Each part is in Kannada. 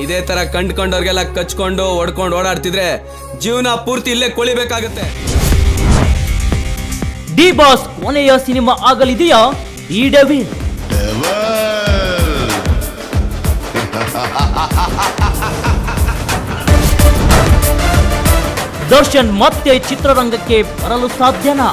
ಇದೇ ತರ ಕಂಡ್ಕೊಂಡವ್ರಿಗೆಲ್ಲ ಕಚ್ಕೊಂಡು ಹೊಡ್ಕೊಂಡು ಓಡಾಡ್ತಿದ್ರೆ ಜೀವನ ಪೂರ್ತಿ ಇಲ್ಲೇ ಕೊಳಿಬೇಕಾಗತ್ತೆ. ಡಿ ಬಾಸ್ ಕೊನೆಯ ಸಿನಿಮಾ ಆಗಲಿದೆಯಾ ಈ ಡೆವಿಲ್? ದರ್ಶನ್ ಮತ್ತೆ ಚಿತ್ರರಂಗಕ್ಕೆ ಬರಲು ಸಾಧ್ಯನಾ?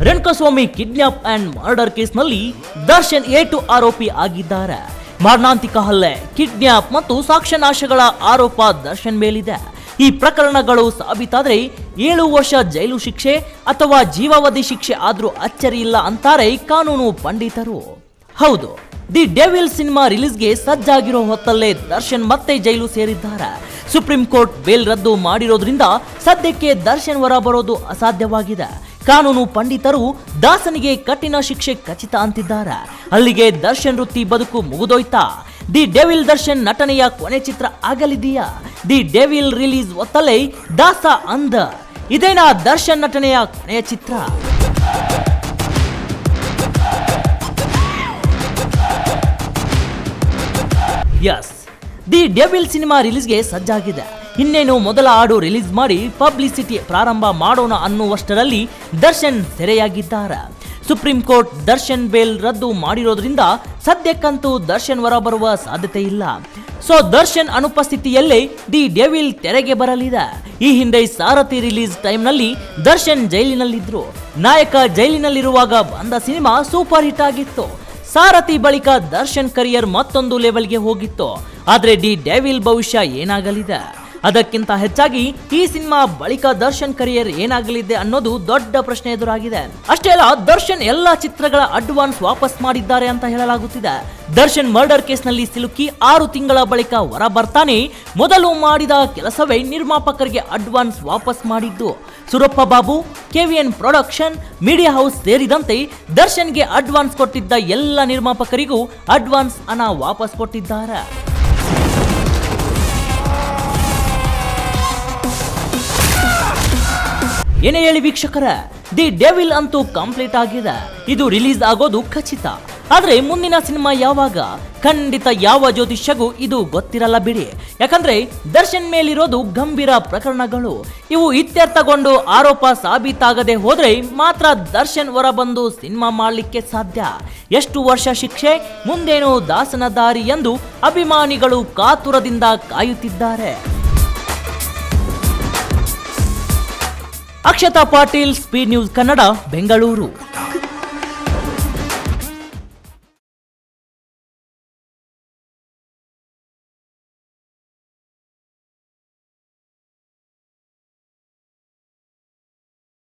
ರೇಣುಕಾಸ್ವಾಮಿ ಕಿಡ್ನಾಪ್ ಅಂಡ್ ಮರ್ಡರ್ ಕೇಸ್ನಲ್ಲಿ ದರ್ಶನ್ A2 ಆರೋಪಿ ಆಗಿದ್ದಾರೆ. ಮಾರಣಾಂತಿಕ ಹಲ್ಲೆ, ಕಿಡ್ನಾಪ್ ಮತ್ತು ಸಾಕ್ಷ್ಯನಾಶಗಳ ಆರೋಪ ದರ್ಶನ್ ಮೇಲಿದೆ. ಈ ಪ್ರಕರಣಗಳು ಸಾಬೀತಾದ್ರೆ 7 ವರ್ಷ ಜೈಲು ಶಿಕ್ಷೆ ಅಥವಾ ಜೀವಾವಧಿ ಶಿಕ್ಷೆ ಆದ್ರೂ ಅಚ್ಚರಿ ಇಲ್ಲ ಅಂತಾರೆ ಕಾನೂನು ಪಂಡಿತರು. ಹೌದು, ದಿ ಡೆವಿಲ್ ಸಿನಿಮಾ ರಿಲೀಸ್ಗೆ ಸಜ್ಜಾಗಿರೋ ಹೊತ್ತಲ್ಲೇ ದರ್ಶನ್ ಮತ್ತೆ ಜೈಲು ಸೇರಿದ್ದಾರೆ. ಸುಪ್ರೀಂ ಕೋರ್ಟ್ ಬೇಲ್ ರದ್ದು ಮಾಡಿರೋದ್ರಿಂದ ಸದ್ಯಕ್ಕೆ ದರ್ಶನ್ ಹೊರ ಬರೋದು ಅಸಾಧ್ಯವಾಗಿದೆ. ಕಾನೂನು ಪಂಡಿತರು ದಾಸನಿಗೆ ಕಠಿಣ ಶಿಕ್ಷೆ ಖಚಿತ ಅಂತಿದ್ದಾರೆ. ಅಲ್ಲಿಗೆ ದರ್ಶನ್ ವೃತ್ತಿ ಬದುಕು ಮುಗಿದೋಯ್ತಾ? ದಿ ಡೆವಿಲ್ ದರ್ಶನ್ ನಟನೆಯ ಕೊನೆ ಚಿತ್ರ ಆಗಲಿದೆಯಾ? ದಿ ಡೆವಿಲ್ ರಿಲೀಸ್ ಹೊತ್ತಲೇ ದಾಸ ಅಂದ. ಇದೇನಾ ದರ್ಶನ್ ನಟನೆಯ ಕೊನೆಯ ಚಿತ್ರ? ಯಸ್, ದಿ ಡೆವಿಲ್ ಸಿನಿಮಾ ರಿಲೀಸ್ಗೆ ಸಜ್ಜಾಗಿದೆ. ಇನ್ನೇನು ಮೊದಲ ಹಾಡು ರಿಲೀಸ್ ಮಾಡಿ ಪಬ್ಲಿಸಿಟಿ ಪ್ರಾರಂಭ ಮಾಡೋಣ ಅನ್ನುವಷ್ಟರಲ್ಲಿ ದರ್ಶನ್ ಸೆರೆಯಾಗಿದ್ದಾರೆ. ಸುಪ್ರೀಂ ಕೋರ್ಟ್ ದರ್ಶನ್ ಬೇಲ್ ರದ್ದು ಮಾಡಿರೋದ್ರಿಂದ ಸದ್ಯಕ್ಕಂತೂ ದರ್ಶನ್ ಹೊರ ಬರುವ ಸಾಧ್ಯತೆ ಇಲ್ಲ. ಸೊ ದರ್ಶನ್ ಅನುಪಸ್ಥಿತಿಯಲ್ಲೇ ದಿ ಡೆವಿಲ್ ತೆರೆಗೆ ಬರಲಿದೆ. ಈ ಹಿಂದೆ ಸಾರಥಿ ರಿಲೀಸ್ ಟೈಮ್ನಲ್ಲಿ ದರ್ಶನ್ ಜೈಲಿನಲ್ಲಿದ್ರು. ನಾಯಕ ಜೈಲಿನಲ್ಲಿರುವಾಗ ಬಂದ ಸಿನಿಮಾ ಸೂಪರ್ ಹಿಟ್ ಆಗಿತ್ತು. ಸಾರಥಿ ಬಳಿಕ ದರ್ಶನ್ ಕರಿಯರ್ ಮತ್ತೊಂದು ಲೆವೆಲ್ಗೆ ಹೋಗಿತ್ತು. ಆದ್ರೆ ದಿ ಡೆವಿಲ್ ಭವಿಷ್ಯ ಏನಾಗಲಿದೆ? ಅದಕ್ಕಿಂತ ಹೆಚ್ಚಾಗಿ ಈ ಸಿನಿಮಾ ಬಳಿಕ ದರ್ಶನ್ ಕರಿಯರ್ ಏನಾಗಲಿದೆ ಅನ್ನೋದು ದೊಡ್ಡ ಪ್ರಶ್ನೆ ಎದುರಾಗಿದೆ. ಅಷ್ಟೇ ಅಲ್ಲ, ದರ್ಶನ್ ಎಲ್ಲಾ ಚಿತ್ರಗಳ ಅಡ್ವಾನ್ಸ್ ವಾಪಸ್ ಮಾಡಿದ್ದಾರೆ ಅಂತ ಹೇಳಲಾಗುತ್ತಿದೆ. ದರ್ಶನ್ ಮರ್ಡರ್ ಕೇಸ್ನಲ್ಲಿ ಸಿಲುಕಿ 6 ತಿಂಗಳ ಬಳಿಕ ಹೊರ ಬರ್ತಾನೆ. ಮೊದಲು ಮಾಡಿದ ಕೆಲಸವೇ ನಿರ್ಮಾಪಕರಿಗೆ ಅಡ್ವಾನ್ಸ್ ವಾಪಸ್ ಮಾಡಿದ್ದು. Surappa Babu, KVN production, media house ಸೇರಿದಂತೆ ದರ್ಶನ್ಗೆ ಅಡ್ವಾನ್ಸ್ ಕೊಟ್ಟಿದ್ದ ಎಲ್ಲ ನಿರ್ಮಾಪಕರಿಗೂ ಅಡ್ವಾನ್ಸ್ ಹಣ ವಾಪಸ್ ಕೊಟ್ಟಿದ್ದಾರೆ. ಏನೇ ಹೇಳಿ ವೀಕ್ಷಕರ, ದಿ ಡೆವಿಲ್ ಅಂತೂ ಕಂಪ್ಲೀಟ್ ಆಗಿದೆ. ಇದು ರಿಲೀಸ್ ಆಗೋದು ಖಚಿತ. ಆದ್ರೆ ಮುಂದಿನ ಸಿನಿಮಾ ಯಾವಾಗ? ಖಂಡಿತ ಯಾವ ಜ್ಯೋತಿಷ್ಯಗೂ ಇದು ಗೊತ್ತಿರಲ್ಲ ಬಿಡಿ. ಯಾಕಂದ್ರೆ ದರ್ಶನ್ ಮೇಲಿರೋದು ಗಂಭೀರ ಪ್ರಕರಣಗಳು. ಇವು ಇತ್ಯರ್ಥಗೊಂಡು ಆರೋಪ ಸಾಬೀತಾಗದೆ ಹೋದ್ರೆ ಮಾತ್ರ ದರ್ಶನ್ ಹೊರ ಬಂದು ಸಿನಿಮಾ ಮಾಡಲಿಕ್ಕೆ ಸಾಧ್ಯ. ಎಷ್ಟು ವರ್ಷ ಶಿಕ್ಷೆ, ಮುಂದೇನು ದಾಸನ ದಾರಿ ಎಂದು ಅಭಿಮಾನಿಗಳು ಕಾತುರದಿಂದ ಕಾಯುತ್ತಿದ್ದಾರೆ. Akshata Patil, speed news Kannada, Bengaluru.